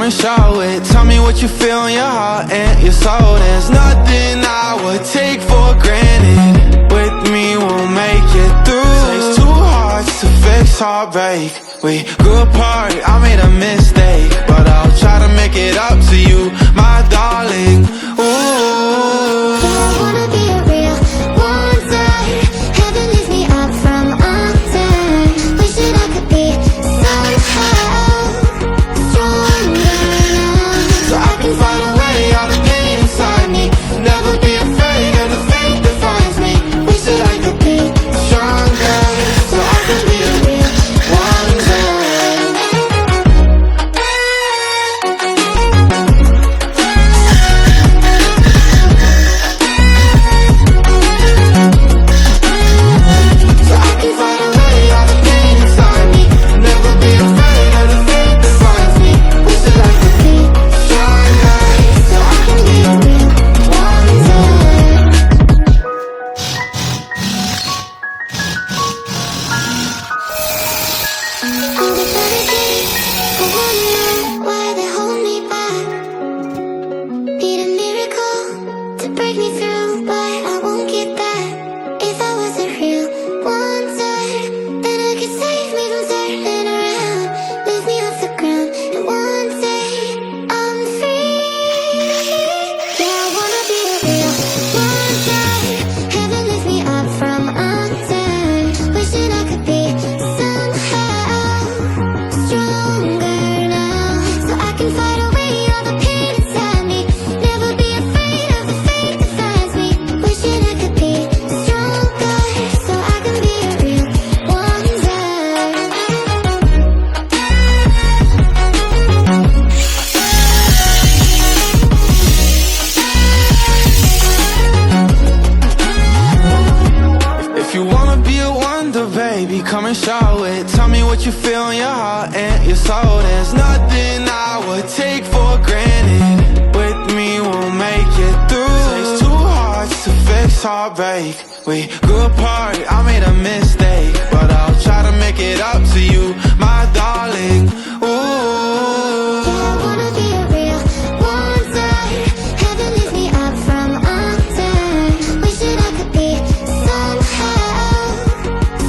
and show it. Tell me what you feel in your heart and your soul. There's nothing I would take for granted. With me we'll make it through. Takes two hearts to fix heartbreak. We grew apart, I made a mistake, but I'll try to make it up to you, my darling. Ooh. I wanna be a real wonder. Heaven lifts me up from under. Wishing I could be somehow stronger now, So I can find a way out of pain inside me. Never be afraid of the fate that finds me. Wish that I could be stronger, so I can be a real wonder. So I can find a way out of pain inside me. Never be afraid of the fate that finds me. Wish that I could be stronger, so I can be a real wonder. all the better days. I wanna know why they hold me back. Need a miracle to break me through, but I won't get that. If I was a real wonder, then I could save me from turning around, lift me off the ground, and one day I'm free. Yeah, I wanna be a real wonder. Heaven lifts me up from under. Wishing I could be somehow stronger now, so I can fight away all the pain inside me. Never be afraid of the fate that finds me. Wishing I could be stronger, so I can be a real wonder. If you wanna be a wonder, baby, come and show it. Tell me what you feel in your heart and your soul. There's nothing I would take for granted. With me we'll make it through. Takes two hearts to fix heartbreak. We grew apart, I made a mistake, but I'll try to make it up to you, my darling. Ooh. I wanna be a real wonder. Heaven lifts me up from under. Wishing I could be somehow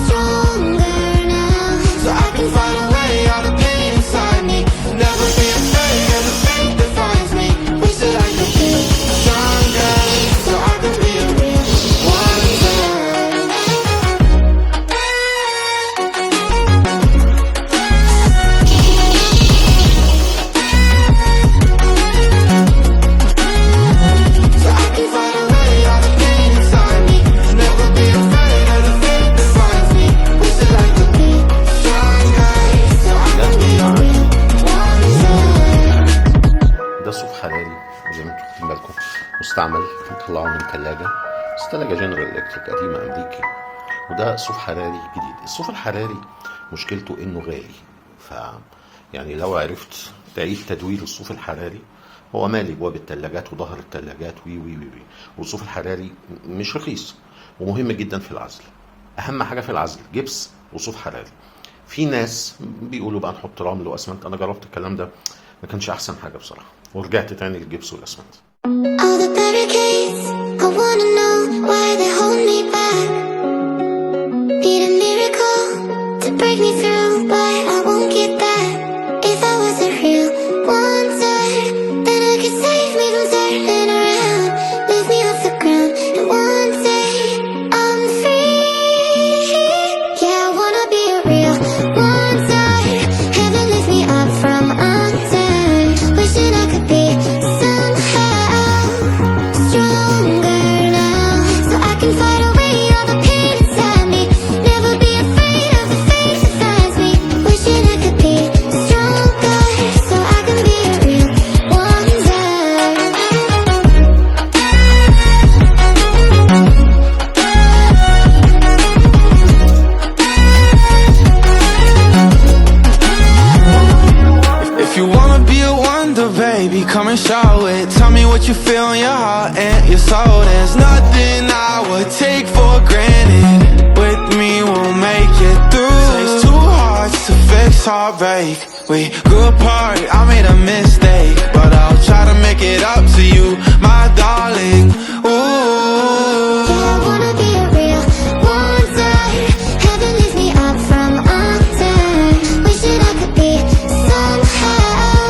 stronger now, So I can find a way out of pain inside me. Never be afraid of the fate that finds me. Wish that I could be stronger, so I can be a real wonder. So I can find a way out of pain inside me. Never be afraid of the fate that finds me. Wish that I could be stronger, so I can be a real wonder. ده صوف حراري زي ما انتم واخدين بالكم، مستعمل مطلعه من ثلاجه، بس ثلاجه جنرال الكتريك قديمه امريكي. وده صوف حراري جديد. الصوف الحراري مشكلته انه غالي، ف يعني لو عرفت تعيد تدوير الصوف الحراري، هو مالي ابواب الثلاجات وظهر الثلاجات وي وي وي. والصوف الحراري مش رخيص ومهم جدا في العزل. اهم حاجه في العزل جبس وصوف حراري. في ناس بيقولوا بقى نحط رمل واسمنت، انا جربت الكلام ده ما كانش احسن حاجه بصراحه، ورجعت تاني للجبس والاسمنت. all the barricades. I wanna know why they hold me back. Need a miracle to break me through, but I won't get that. If I was a real wonder, then I could save me from turning around, lift me off the ground, and one day I'm free. Yeah, I wanna be a real wonder. Heaven lifts me up from under. Wishing I could be somehow stronger now, so I can fight away all the pain inside me. Never be afraid of the fate that finds me. Wishing I could be stronger, so I can be a real wonder. If you wanna be a wonder, baby, come and show it. Tell me what you feel in your heart and your soul. There's nothing I would take for granted. With me we'll make it through. Takes two hearts to fix heartbreak. We grew apart, I made a mistake, but I'll try to make it up to you, my darling. Ooh. Yeah, I wanna be a real wonder. Heaven lifts me up from under. Wishing I could be somehow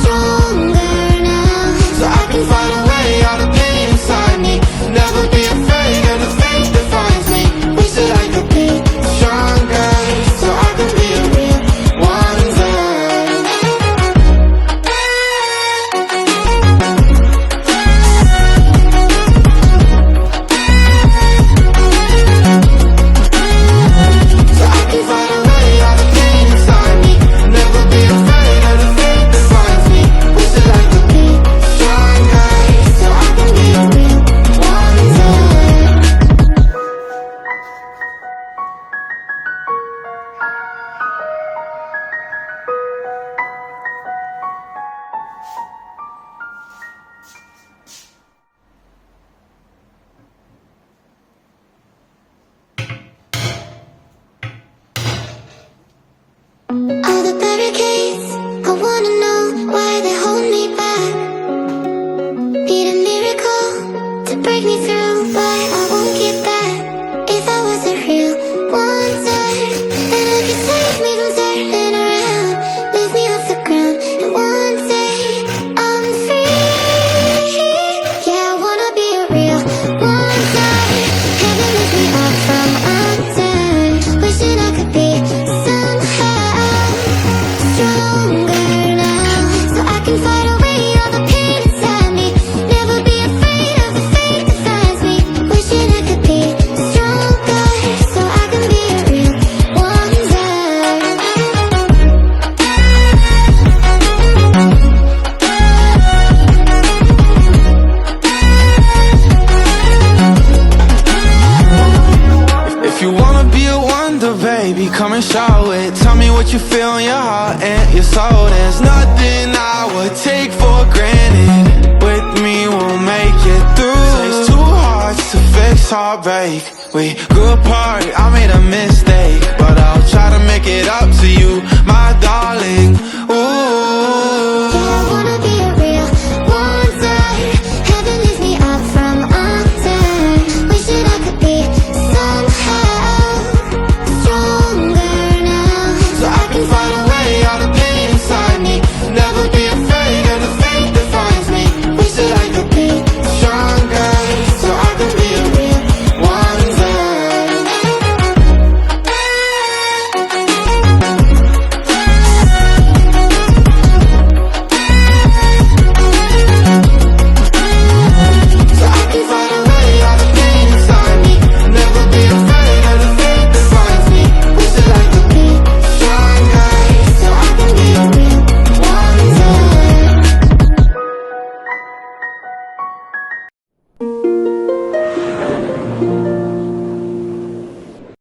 stronger now, So I can find a way out of pain inside me. Never be afraid of the fate that finds me. wish that I could be Stronger, so I can be a real wonder. So I can find a way out of pain inside me. Never be afraid of the fate that finds me. wish that I could be Stronger, so I can be a real wonder. All the barricades, I wanna know why they hold me back. Need a miracle to break me through, but I won't get that. If I was a real wonder, then I could save me from turning around, lift me off the ground, and one day I'm free. Yeah, I wanna be a real wonder. Heaven lifts me up from under. Wishing I could be somehow stronger now, so I can fight away all the pain inside me. Never be afraid of the fate that finds me. Wishing I could be stronger, so I can be a real wonder. If you wanna be a wonder, baby, come and show it. Tell me what you feel in your heart and your soul. There's nothing I would take for granted. With me, we'll make it through. Takes two hearts to fix heartbreak. We grew apart, I made a mistake, but I'll try to make it up to you, my